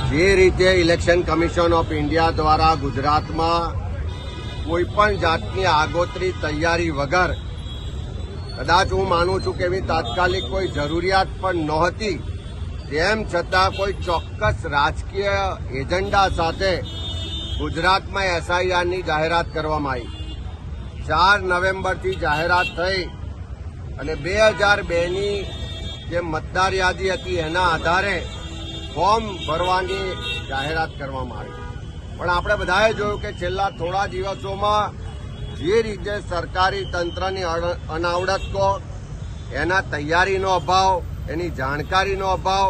જે રીતે election commission of India દ્વારા ગુજરાતમાં કોઈપણ જાતની આગોતરી તૈયારી વગર, કદાચ હું માનું છું કે એવી તાત્કાલિક કોઈ જરૂરિયાત પણ નહોતી, તેમ છતાં કોઈ ચોક્કસ રાજકીય એજન્ડા સાથે ગુજરાતમાં એસઆઈઆરની જાહેરાત કરવામાં આવી. 4 નવેમ્બરથી જાહેરાત થઈ અને 2002ની જે મતદાર યાદી હતી એના આધારે ફોર્મ ભરવાની જાહેરાત કરવામાં આવી. પણ આપણે બધાએ જોયું કે છેલ્લા થોડા દિવસોમાં જે રીતે સરકારી તંત્રની અનાવડત કહો, એના તૈયારીનો અભાવ, એની જાણકારીનો અભાવ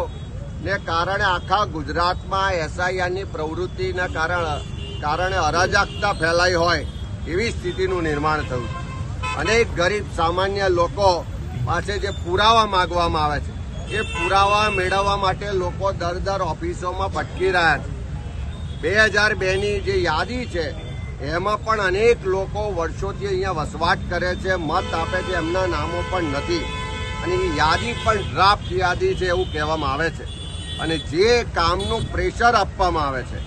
ને કારણે આખા ગુજરાતમાં એસઆઈઆરની પ્રવૃત્તિના કારણે અરાજકતા ફેલાઈ હોય એવી સ્થિતિનું નિર્માણ થયું. અનેક ગરીબ સામાન્ય લોકો પાસે જે પુરાવા માંગવામાં આવે છે, એ પુરાવા મેળવવા માટે લોકો દર ઓફિસોમાં ભટકી રહ્યા છે. 2002ની જે યાદી છે એમાં પણ અનેક લોકો વર્ષોથી અહીંયા વસવાટ કરે છે, મત આપે છે, એમના નામો પણ નથી અને એ યાદી પણ ડ્રાફ્ટ યાદી છે એવું કહેવામાં આવે છે. અને જે કામનું પ્રેશર આપવામાં આવે છે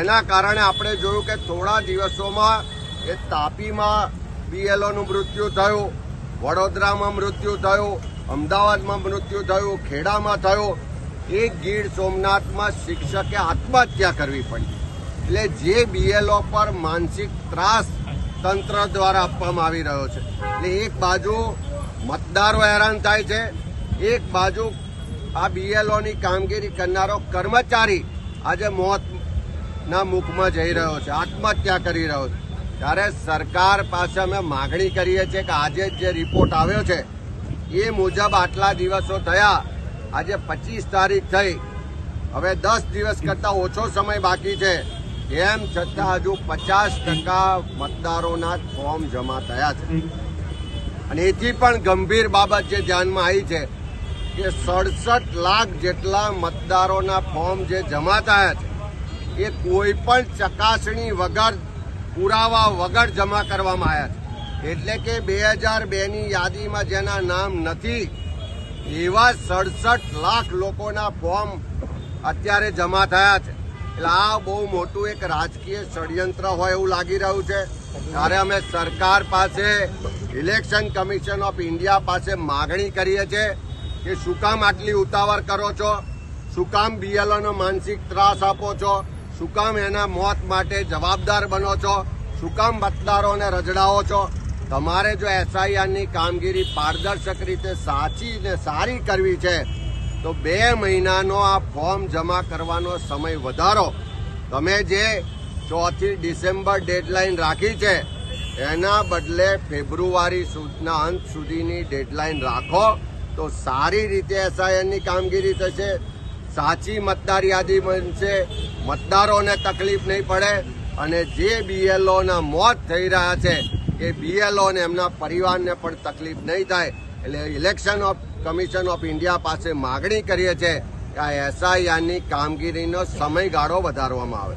એના કારણે આપણે જોયું કે થોડા દિવસોમાં એ તાપીમાં બીએલઓનું મૃત્યુ થયું, વડોદરામાં મૃત્યુ થયું, અમદાવાદમાં મૃત્યુ થયું, ખેડામાં થયું. એક ગીર સોમનાથમાં શિક્ષકે આત્મહત્યા કરવી પડી. એટલે જે બીએલઓ પર માનસિક ત્રાસ તંત્ર દ્વારા આપવામાં આવી રહ્યો છે. એટલે એક બાજુ મતદારો હેરાન થાય છે, એક બાજુ આ બીએલઓની કામગીરી કરનારો કર્મચારી આજે મોતના મુખમાં જઈ રહ્યો છે, આત્મહત્યા કરી રહ્યો છે. ત્યારે સરકાર પાસે અમે માગણી કરીએ છીએ કે આજે જે રિપોર્ટ આવ્યો છે એ મુજબ આટલા દિવસો થયા, આજે 25 તારીખ થઈ, હવે 10 દિવસ કરતા ઓછો સમય બાકી છે, એમ છતાં હજુ 50% મતદારોના ફોર્મ જમા થયા છે. અને એથી પણ ગંભીર બાબત જે ધ્યાનમાં આવી છે કે 67 લાખ જેટલા મતદારોના ફોર્મ જે જમા થયા છે એ કોઈ પણ ચકાસણી વગર, પુરાવા વગર જમા કરવામાં આવ્યા છે. એટલે કે 2002ની યાદીમાં જેના નામ નથી એવા 67 લાખ લોકોના ફોર્મ અત્યારે જમા થયા છે. એટલે આ બહુ મોટું એક રાજકીય ષડયંત્ર હોય એવું લાગી રહ્યું છે. ત્યારે અમે સરકાર પાસે, ઇલેક્શન કમિશન ઓફ ઇન્ડિયા પાસે માગણી કરીએ છીએ કે શું કામ આટલી ઉતાવળ કરો છો, શું કામ બીએલઓનો માનસિક ત્રાસ આપો છો, શું કામ એના મોત માટે જવાબદાર બનો છો, શું કામ મતદારોને રજડાવો છો. તમારે જો એસઆઈઆરની કામગીરી પારદર્શક રીતે સાચી ને સારી કરવી છે તો 2 મહિનાનો આ ફોર્મ જમા કરવાનો સમય વધારો. તમે જે 4 ડિસેમ્બર ડેડલાઇન રાખી છે એના બદલે ફેબ્રુઆરીના અંત સુધીની ડેડલાઇન રાખો તો સારી રીતે એસઆઈઆરની કામગીરી થશે, સાચી મતદાર યાદી બનશે, મતદારોને તકલીફ નહીં પડે અને જે બીએલઓના મોત થઈ રહ્યા છે એ બીએલઓ અને એમના પરિવારને પણ તકલીફ નહીં થાય. એટલે ઇલેક્શન કમિશન ઓફ ઇન્ડિયા પાસે માગણી કરીએ છીએ કે આ એસઆઈઆરની કામગીરીનો સમયગાળો વધારવામાં આવે.